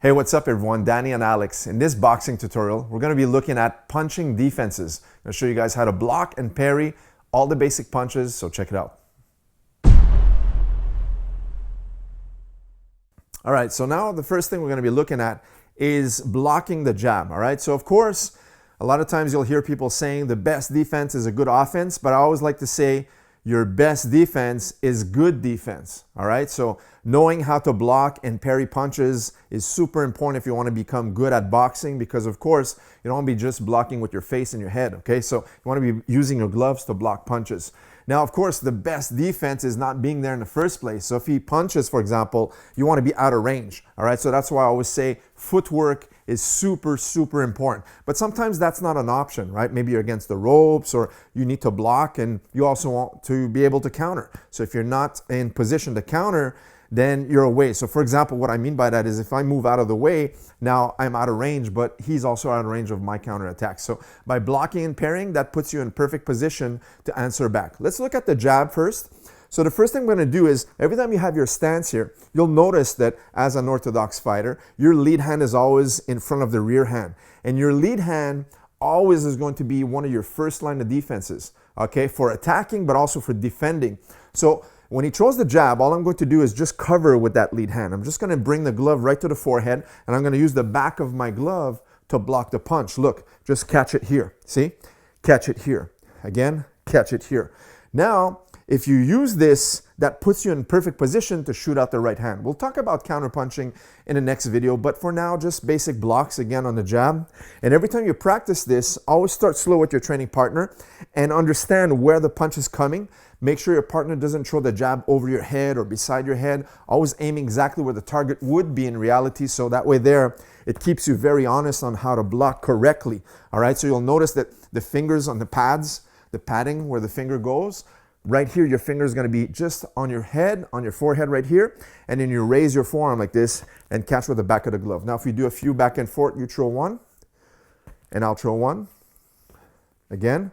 Hey, what's up everyone? Danny and Alex. In this boxing tutorial, we're going to be looking at punching defenses. I'm going to show you guys how to block and parry all the basic punches, so check it out. All right, so now the first thing we're going to be looking at is blocking the jab, all right? So of course, a lot of times you'll hear people saying the best defense is a good offense, but I always like to say your best defense is good defense, all right? So knowing how to block and parry punches is super important if you want to become good at boxing, because of course, you don't want to be just blocking with your face and your head, okay? So you want to be using your gloves to block punches. Now, of course, the best defense is not being there in the first place. So if he punches, for example, you want to be out of range, all right? So that's why I always say footwork is super, super important. But sometimes that's not an option, right? Maybe you're against the ropes or you need to block and you also want to be able to counter. So if you're not in position to counter, then you're away. So for example, what I mean by that is if I move out of the way, now I'm out of range, but he's also out of range of my counter attack. So by blocking and parrying, that puts you in perfect position to answer back. Let's look at the jab first. So the first thing we're going to do is every time you have your stance here, you'll notice that as an orthodox fighter, your lead hand is always in front of the rear hand. And your lead hand always is going to be one of your first line of defenses, okay, for attacking, but also for defending. So when he throws the jab, all I'm going to do is just cover with that lead hand. I'm just going to bring the glove right to the forehead, and I'm going to use the back of my glove to block the punch. Look, just catch it here. See? Catch it here. Again, catch it here. Now, if you use this, that puts you in perfect position to shoot out the right hand. We'll talk about counterpunching in the next video, but for now, just basic blocks again on the jab. And every time you practice this, always start slow with your training partner and understand where the punch is coming. Make sure your partner doesn't throw the jab over your head or beside your head. Always aiming exactly where the target would be in reality, so that way there, it keeps you very honest on how to block correctly. All right, so you'll notice that the fingers on the pads, the padding where the finger goes, right here, your finger is going to be just on your head, on your forehead right here, and then you raise your forearm like this and catch with the back of the glove. Now, if you do a few back and forth, you throw one, and I'll throw one, again,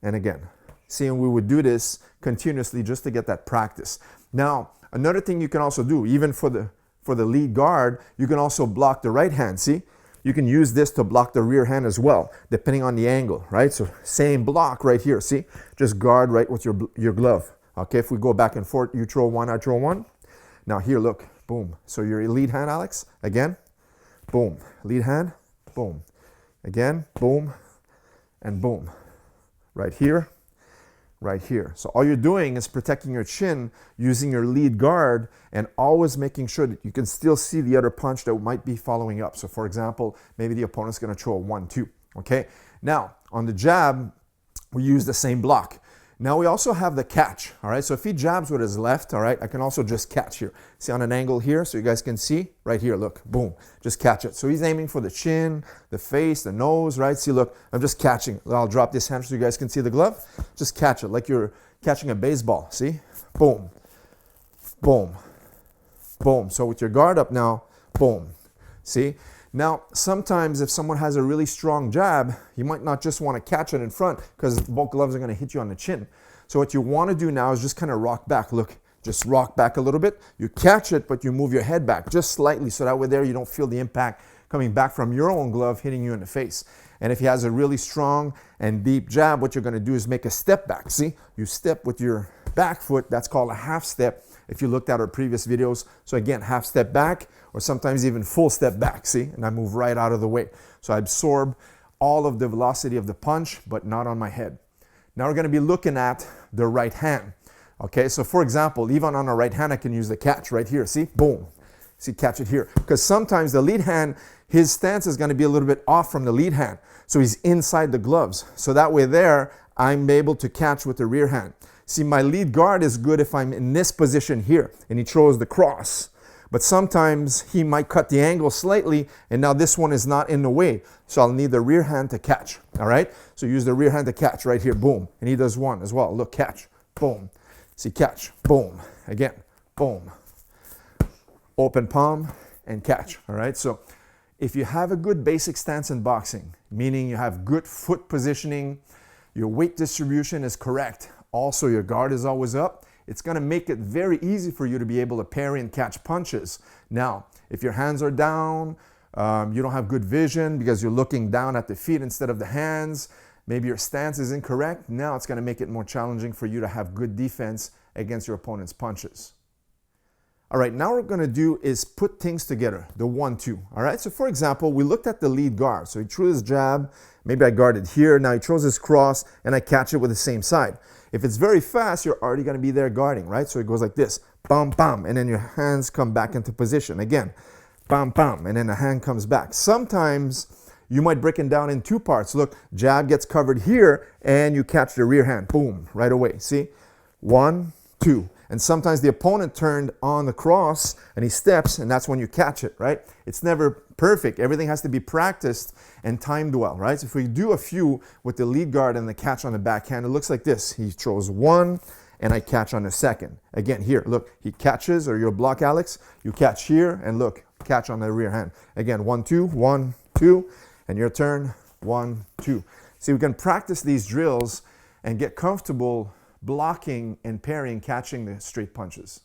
and again. See, and we would do this continuously just to get that practice. Now, another thing you can also do, even for the lead guard, you can also block the right hand. See, you can use this to block the rear hand as well, depending on the angle, right? So same block right here. See, just guard right with your glove. Okay, if we go back and forth, you throw one, I throw one. Now here, look, boom. So your lead hand, Alex, again, boom. Lead hand, boom. Again, boom, and boom. Right here. Right here. So all you're doing is protecting your chin using your lead guard and always making sure that you can still see the other punch that might be following up. So for example, maybe the opponent's going to throw a 1-2. Okay. Now on the jab, we use the same block. Now we also have the catch. All right. So if he jabs with his left, all right, I can also just catch here. See on an angle here, so you guys can see right here. Look, boom, just catch it. So he's aiming for the chin, the face, the nose, right? See, look, I'm just catching. I'll drop this hand so you guys can see the glove. Just catch it like you're catching a baseball. See, boom, boom, boom. So with your guard up now, boom. See. Now, sometimes if someone has a really strong jab, you might not just want to catch it in front because both gloves are going to hit you on the chin. So what you want to do now is just kind of rock back. Look, just rock back a little bit. You catch it, but you move your head back just slightly so that way there you don't feel the impact coming back from your own glove hitting you in the face. And if he has a really strong and deep jab, what you're going to do is make a step back. See, you step with your back foot. That's called a half step if you looked at our previous videos. So again, half step back or sometimes even full step back. See, and I move right out of the way. So I absorb all of the velocity of the punch, but not on my head. Now we're going to be looking at the right hand. Okay, so for example, even on a right hand, I can use the catch right here. See, boom. See, catch it here. Because sometimes the lead hand, his stance is going to be a little bit off from the lead hand. So he's inside the gloves. So that way there, I'm able to catch with the rear hand. See, my lead guard is good if I'm in this position here and he throws the cross. But sometimes he might cut the angle slightly and now this one is not in the way. So I'll need the rear hand to catch. All right? So use the rear hand to catch right here. Boom. And he does one as well. Look, catch. Boom. See, catch. Boom. Again. Boom. Open palm and catch. All right? So if you have a good basic stance in boxing, meaning you have good foot positioning, your weight distribution is correct, also your guard is always up, it's going to make it very easy for you to be able to parry and catch punches. Now, If your hands are down, you don't have good vision because you're looking down at the feet instead of the hands, maybe your stance is incorrect, now it's going to make it more challenging for you to have good defense against your opponent's punches. All right, now what we're going to do is put things together, the 1-2. All right, so for example, we looked at the lead guard. So he threw his jab, maybe I guarded here, now he throws his cross, and I catch it with the same side. If it's very fast, you're already going to be there guarding, right? So it goes like this, bam, bam, and then your hands come back into position. Again, bam, bam, and then the hand comes back. Sometimes you might break it down in two parts. Look, jab gets covered here, and you catch the rear hand, boom, right away. See? 1, 2. And sometimes the opponent turned on the cross and he steps, and that's when you catch it, right? It's never perfect. Everything has to be practiced and timed well, right? So if we do a few with the lead guard and the catch on the backhand, it looks like this. He throws one and I catch on the second. Again, here, look, he catches, or your block, Alex, you catch here, and look, catch on the rear hand. Again, 1, 2, 1, 2, and your turn, 1, 2. See, we can practice these drills and get comfortable blocking and parrying, catching the straight punches.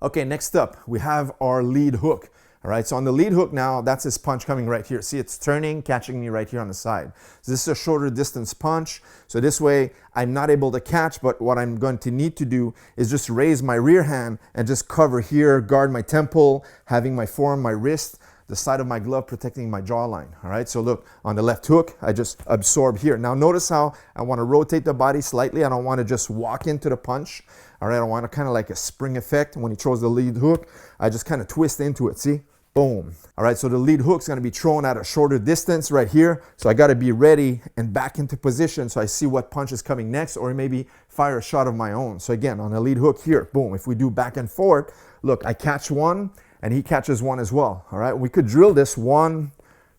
Okay, next up, we have our lead hook. All right, so on the lead hook now, that's his punch coming right here. See, it's turning, catching me right here on the side. So this is a shorter distance punch. So this way, I'm not able to catch, but what I'm going to need to do is just raise my rear hand and just cover here, guard my temple, having my forearm, my wrist, the side of my glove protecting my jawline. All right, so look, on the left hook, I just absorb here. Now notice how I want to rotate the body slightly. I don't want to just walk into the punch. All right, I want to kind of like a spring effect. When he throws the lead hook, I just kind of twist into it, see? Boom. All right, so the lead hook's going to be thrown at a shorter distance right here. So I got to be ready and back into position so I see what punch is coming next, or maybe fire a shot of my own. So again, on the lead hook here, boom. If we do back and forth, look, I catch one and he catches one as well. All right, we could drill this 1,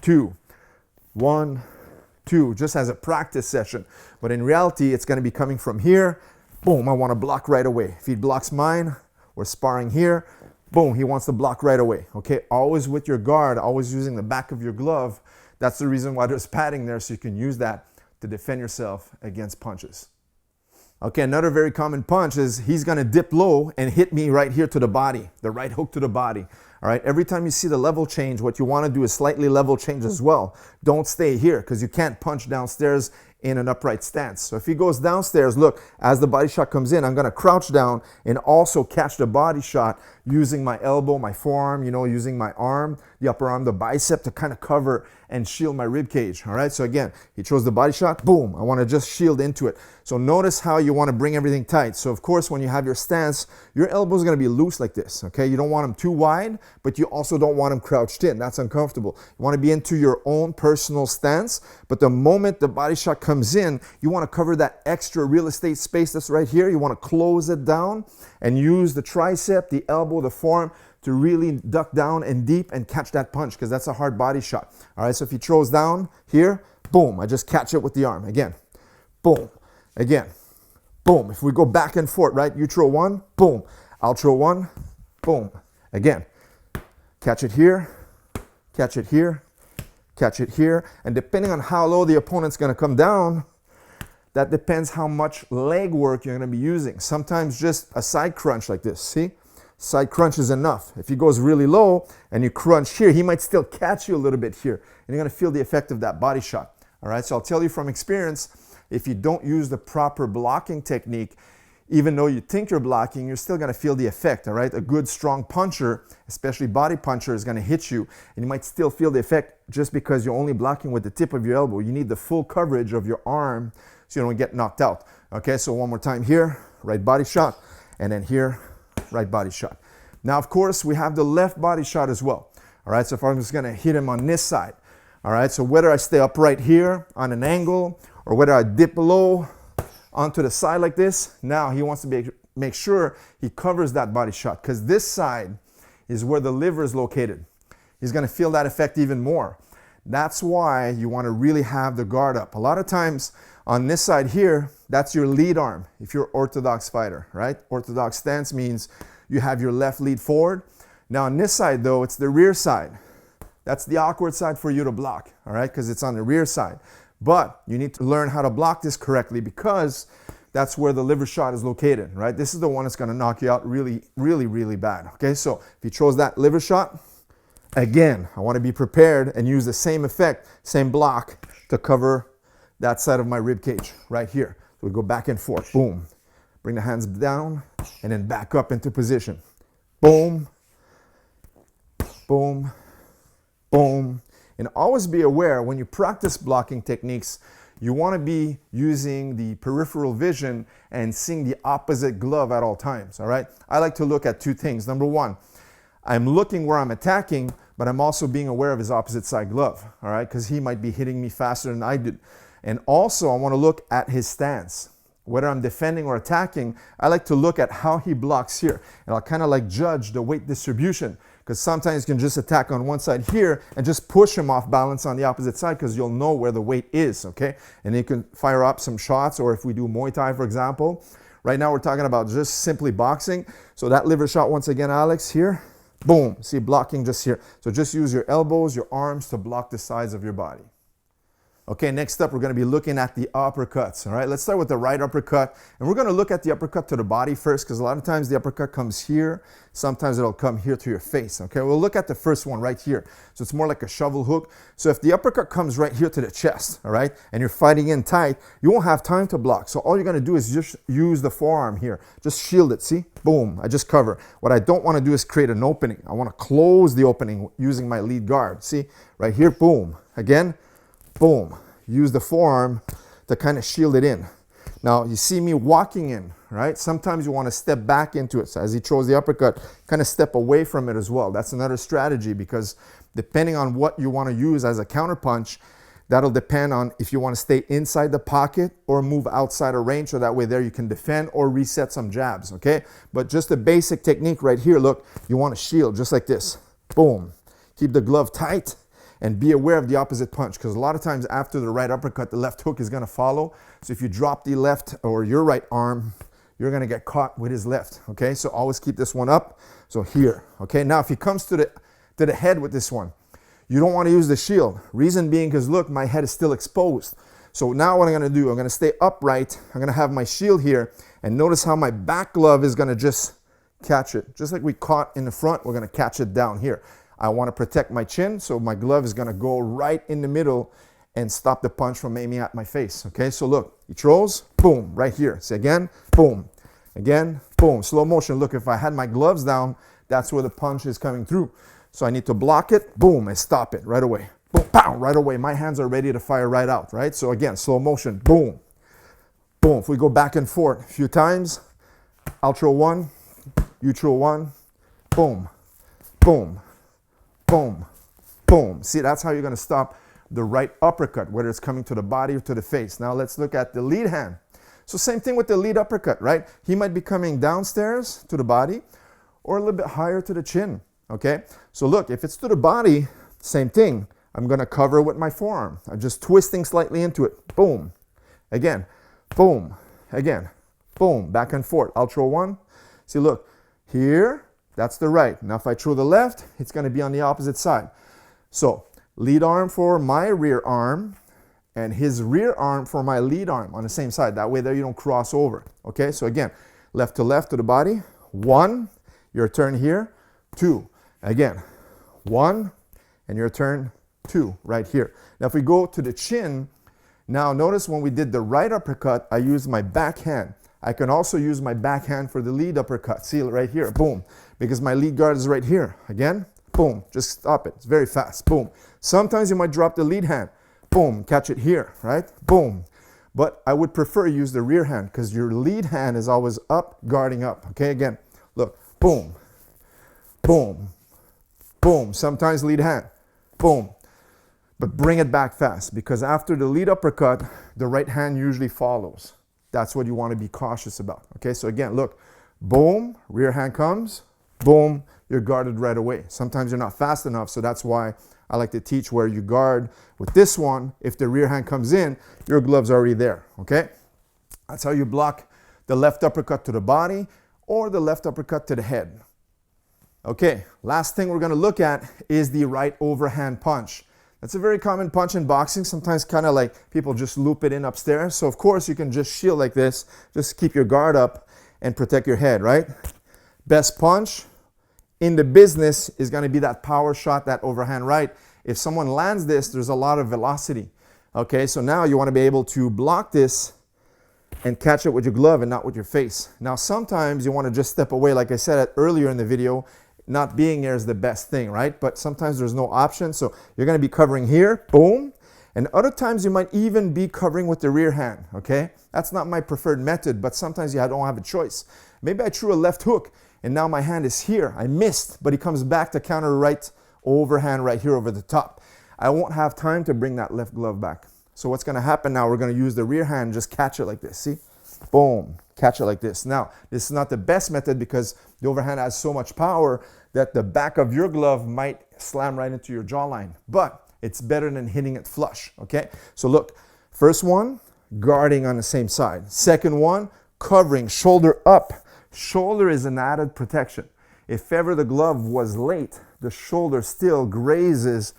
2, 1, 2, just as a practice session. But in reality, it's going to be coming from here. Boom, I want to block right away. If he blocks mine, we're sparring here. Boom, he wants to block right away, okay? Always with your guard, always using the back of your glove. That's the reason why there's padding there, so you can use that to defend yourself against punches. Okay, another very common punch is he's gonna dip low and hit me right here to the body, the right hook to the body. All right, every time you see the level change, what you wanna do is slightly level change as well. Don't stay here, because you can't punch downstairs in an upright stance. So if he goes downstairs, look, as the body shot comes in, I'm gonna crouch down and also catch the body shot using my elbow, my forearm, using my arm, the upper arm, the bicep to kind of cover and shield my rib cage. All right, so again, he throws the body shot, boom, I wanna just shield into it. So notice how you wanna bring everything tight. So of course, when you have your stance, your elbow is gonna be loose like this, okay? You don't want them too wide, but you also don't want them crouched in. That's uncomfortable. You wanna be into your own personal stance, but the moment the body shot comes in, you wanna cover that extra real estate space that's right here. You wanna close it down and use the tricep, the elbow, the forearm to really duck down and deep and catch that punch, because that's a hard body shot. All right, so if he throws down here, boom, I just catch it with the arm. Again, boom, again, boom. If we go back and forth, right, you throw one, boom, I'll throw one, boom. Again, catch it here, catch it here, catch it here. And depending on how low the opponent's gonna come down, that depends how much leg work you're gonna be using. Sometimes just a side crunch like this, see? Side crunch is enough. If he goes really low and you crunch here, he might still catch you a little bit here, and you're gonna feel the effect of that body shot. All right, so I'll tell you from experience, if you don't use the proper blocking technique, even though you think you're blocking, you're still gonna feel the effect, all right? A good strong puncher, especially body puncher, is gonna hit you, and you might still feel the effect just because you're only blocking with the tip of your elbow. You need the full coverage of your arm so you don't get knocked out. Okay, so one more time here, right body shot, and then here, right body shot. Now, of course, we have the left body shot as well. All right, so if I'm just gonna hit him on this side, all right, so whether I stay upright here on an angle or whether I dip low onto the side like this, now he wants to make sure he covers that body shot, because this side is where the liver is located. He's gonna feel that effect even more. That's why you wanna really have the guard up. A lot of times on this side here, that's your lead arm if you're an orthodox fighter, right? Orthodox stance means you have your left lead forward. Now on this side though, it's the rear side. That's the awkward side for you to block, all right? Because it's on the rear side. But you need to learn how to block this correctly, because that's where the liver shot is located, right? This is the one that's gonna knock you out really, really, really bad, okay? So if he throws that liver shot, Again, I want to be prepared and use the same effect, same block to cover that side of my rib cage right here. So we go back and forth, boom. Bring the hands down and then back up into position. Boom, boom, boom. And always be aware when you practice blocking techniques, you want to be using the peripheral vision and seeing the opposite glove at all times, all right? I like to look at two things. Number one, I'm looking where I'm attacking, but I'm also being aware of his opposite side glove, all right? Because he might be hitting me faster than I did. And also, I want to look at his stance. Whether I'm defending or attacking, I like to look at how he blocks here. And I'll kind of like judge the weight distribution, because sometimes you can just attack on one side here and just push him off balance on the opposite side because you'll know where the weight is, okay? And you can fire up some shots, or if we do Muay Thai, for example. Right now, we're talking about just simply boxing. So that liver shot, once again, Alex, here. Boom, see, blocking just here. So just use your elbows, your arms to block the sides of your body. Okay, next up, we're going to be looking at the uppercuts, all right? Let's start with the right uppercut, and we're going to look at the uppercut to the body first, because a lot of times the uppercut comes here. Sometimes it'll come here to your face, okay? We'll look at the first one right here. So it's more like a shovel hook. So if the uppercut comes right here to the chest, all right, and you're fighting in tight, you won't have time to block. So all you're going to do is just use the forearm here. Just shield it, see? Boom, I just cover. What I don't want to do is create an opening. I want to close the opening using my lead guard. See? Right here, boom. Again, boom. Use the forearm to kind of shield it in. Now, you see me walking in, right? Sometimes you want to step back into it. So as he throws the uppercut, kind of step away from it as well. That's another strategy, because depending on what you want to use as a counterpunch, that'll depend on if you want to stay inside the pocket or move outside of range, so that way there you can defend or reset some jabs, okay? But just a basic technique right here, look, you want to shield just like this. Boom. Keep the glove tight. And be aware of the opposite punch, because a lot of times after the right uppercut, the left hook is going to follow. So if you drop the left or your right arm, you're going to get caught with his left, okay? So always keep this one up. So here, okay? Now if he comes to the head with this one, you don't want to use the shield. Reason being because, look, my head is still exposed. So now what I'm going to do, I'm going to stay upright. I'm going to have my shield here. And notice how my back glove is going to just catch it. Just like we caught in the front, we're going to catch it down here. I want to protect my chin, so my glove is going to go right in the middle and stop the punch from aiming at my face, okay? So look, he throws, boom, right here. See, again, boom, slow motion. Look, if I had my gloves down, that's where the punch is coming through. So I need to block it, boom, and stop it right away. Boom, pow, right away. My hands are ready to fire right out, right? So again, slow motion, boom, boom. If we go back and forth a few times, I'll throw one, you throw one, boom, boom. Boom, boom. See, that's how you're going to stop the right uppercut, whether it's coming to the body or to the face. Now let's look at the lead hand. So same thing with the lead uppercut, right? He might be coming downstairs to the body or a little bit higher to the chin, okay? So look, if it's to the body, same thing. I'm going to cover with my forearm. I'm just twisting slightly into it. Boom. Again. Boom. Again. Boom. Back and forth. I'll throw one. See, look. Here. That's the right. Now if I throw the left, it's going to be on the opposite side. So lead arm for my rear arm and his rear arm for my lead arm on the same side. That way there you don't cross over. Okay, so again, left to the body. One, your turn here. Two, again. One, and your turn. Two, right here. Now if we go to the chin, now notice when we did the right uppercut, I used my backhand. I can also use my backhand for the lead uppercut. See, right here, boom. Because my lead guard is right here. Again, boom, just stop it. It's very fast, boom. Sometimes you might drop the lead hand. Boom, catch it here, right? Boom. But I would prefer use the rear hand because your lead hand is always up, guarding up. Okay, again, look, boom, boom, boom. Sometimes lead hand, boom. But bring it back fast, because after the lead uppercut, the right hand usually follows. That's what you want to be cautious about. Okay, so again, look, boom, rear hand comes, boom, you're guarded right away. Sometimes you're not fast enough, so that's why I like to teach where you guard with this one. If the rear hand comes in, your glove's already there, okay? That's how you block the left uppercut to the body or the left uppercut to the head. Okay, last thing we're going to look at is the right overhand punch. That's a very common punch in boxing. Sometimes kind of like people just loop it in upstairs. So of course you can just shield like this, just keep your guard up and protect your head, right? Best punch in the business is going to be that power shot, that overhand right. If someone lands this, there's a lot of velocity. Okay, so now you want to be able to block this and catch it with your glove and not with your face. Now, sometimes you want to just step away. Like I said earlier in the video, not being there is the best thing, right? But sometimes there's no option. So you're going to be covering here, boom. And other times you might even be covering with the rear hand, okay? That's not my preferred method, but sometimes I don't have a choice. Maybe I threw a left hook and now my hand is here. I missed, but he comes back to counter right overhand right here over the top. I won't have time to bring that left glove back. So what's going to happen now, we're going to use the rear hand, just catch it like this, see? Boom, catch it like this. Now, this is not the best method because the overhand has so much power that the back of your glove might slam right into your jawline, but it's better than hitting it flush, okay? So look, first one, guarding on the same side. Second one, covering, shoulder up. Shoulder is an added protection. If ever the glove was late, the shoulder still grazes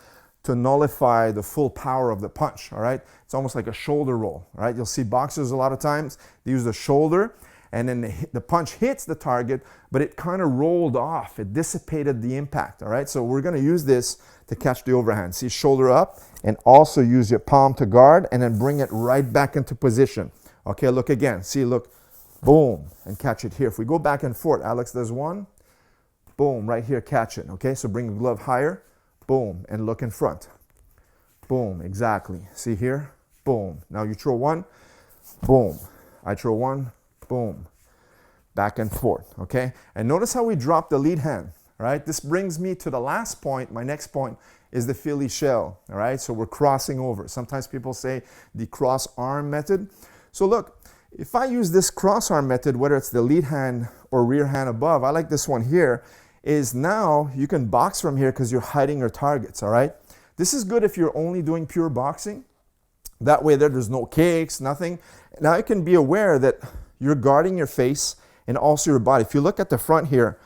to nullify the full power of the punch, all right? It's almost like a shoulder roll, all right? You'll see boxers a lot of times, they use the shoulder, and then the punch hits the target, but it kind of rolled off. It dissipated the impact, all right? So we're gonna use this to catch the overhand. See, shoulder up, and also use your palm to guard, and then bring it right back into position. Okay, look again. See, look, boom, and catch it here. If we go back and forth, Alex does one, boom, right here, catch it, okay? So bring the glove higher, boom, and look in front. Boom, exactly. See here? Boom. Now you throw one, boom. I throw one, boom. Back and forth, okay? And notice how we drop the lead hand, all right? This brings me to the last point. My next point is the Philly shell, all right? So we're crossing over. Sometimes people say the cross arm method. So look, if I use this cross arm method, whether it's the lead hand or rear hand above, I like this one here, is now you can box from here because you're hiding your targets, all right? This is good if you're only doing pure boxing. That way there's no kicks, nothing. Now you can be aware that you're guarding your face and also your body. If you look at the front here,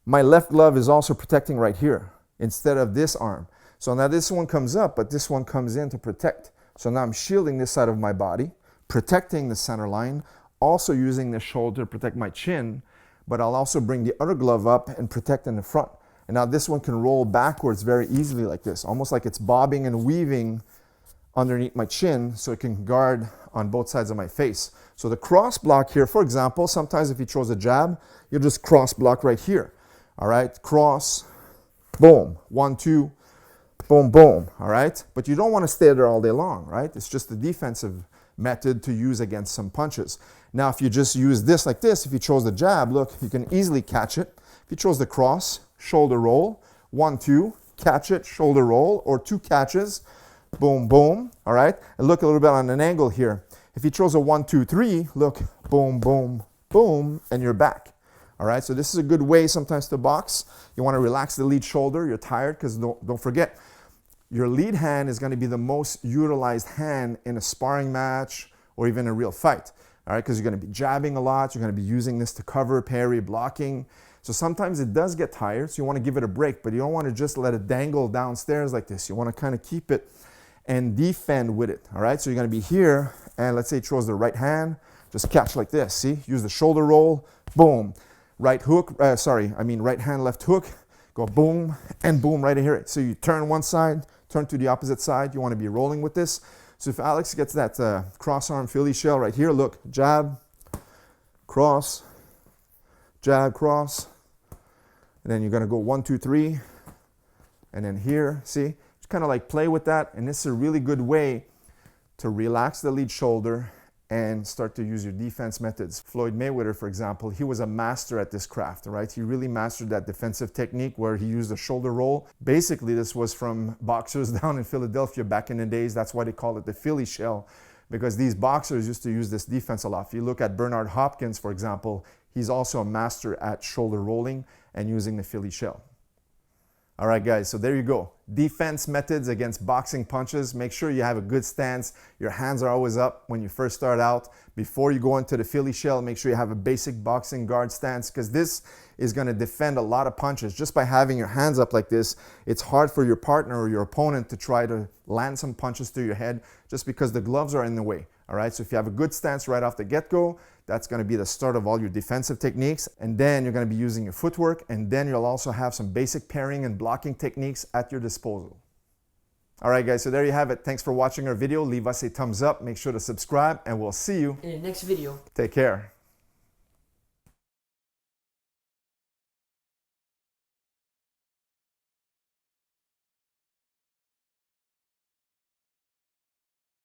my left glove is also protecting right here instead of this arm. So now this one comes up, but this one comes in to protect. So now I'm shielding this side of my body, protecting the center line, also using the shoulder to protect my chin, but I'll also bring the other glove up and protect in the front. And now this one can roll backwards very easily like this, almost like it's bobbing and weaving underneath my chin so it can guard on both sides of my face. So the cross block here, for example, sometimes if he throws a jab, you'll just cross block right here. All right, cross, boom, 1, 2, boom, boom, all right? But you don't want to stay there all day long, right? It's just a defensive method to use against some punches. Now, if you just use this like this, if he throws the jab, look, you can easily catch it. If he throws the cross, shoulder roll, 1, 2, catch it, shoulder roll, or 2 catches, boom, boom, all right? And look a little bit on an angle here. If he throws a 1, 2, 3, look, boom, boom, boom, and you're back. All right, so this is a good way sometimes to box. You want to relax the lead shoulder. You're tired because don't forget, your lead hand is going to be the most utilized hand in a sparring match or even a real fight. All right, because you're going to be jabbing a lot. You're going to be using this to cover, parry, blocking. So sometimes it does get tired, so you want to give it a break, but you don't want to just let it dangle downstairs like this. You want to kind of keep it and defend with it. All right, so you're going to be here, and let's say he throws the right hand, just catch like this. See, use the shoulder roll, boom. Right hook, right hand, left hook, go boom, and boom right here. So you turn one side, turn to the opposite side. You want to be rolling with this. So if Alex gets that cross arm Philly shell right here, look, jab, cross, jab, cross, and then you're going to go 1, 2, 3, and then here, see? Just kind of like play with that, and this is a really good way to relax the lead shoulder and start to use your defense methods. Floyd Mayweather, for example, he was a master at this craft, right? He really mastered that defensive technique where he used a shoulder roll. Basically, this was from boxers down in Philadelphia back in the days. That's why they call it the Philly shell, because these boxers used to use this defense a lot. If you look at Bernard Hopkins, for example, he's also a master at shoulder rolling and using the Philly shell. All right, guys, so there you go. Defense methods against boxing punches. Make sure you have a good stance. Your hands are always up when you first start out. Before you go into the Philly shell, make sure you have a basic boxing guard stance, because this is going to defend a lot of punches. Just by having your hands up like this, it's hard for your partner or your opponent to try to land some punches to your head just because the gloves are in the way. All right, so if you have a good stance right off the get-go, that's going to be the start of all your defensive techniques. And then you're going to be using your footwork, and then you'll also have some basic pairing and blocking techniques at your disposal. All right, guys, so there you have it. Thanks for watching our video. Leave us a thumbs up. Make sure to subscribe, and we'll see you in the next video. Take care.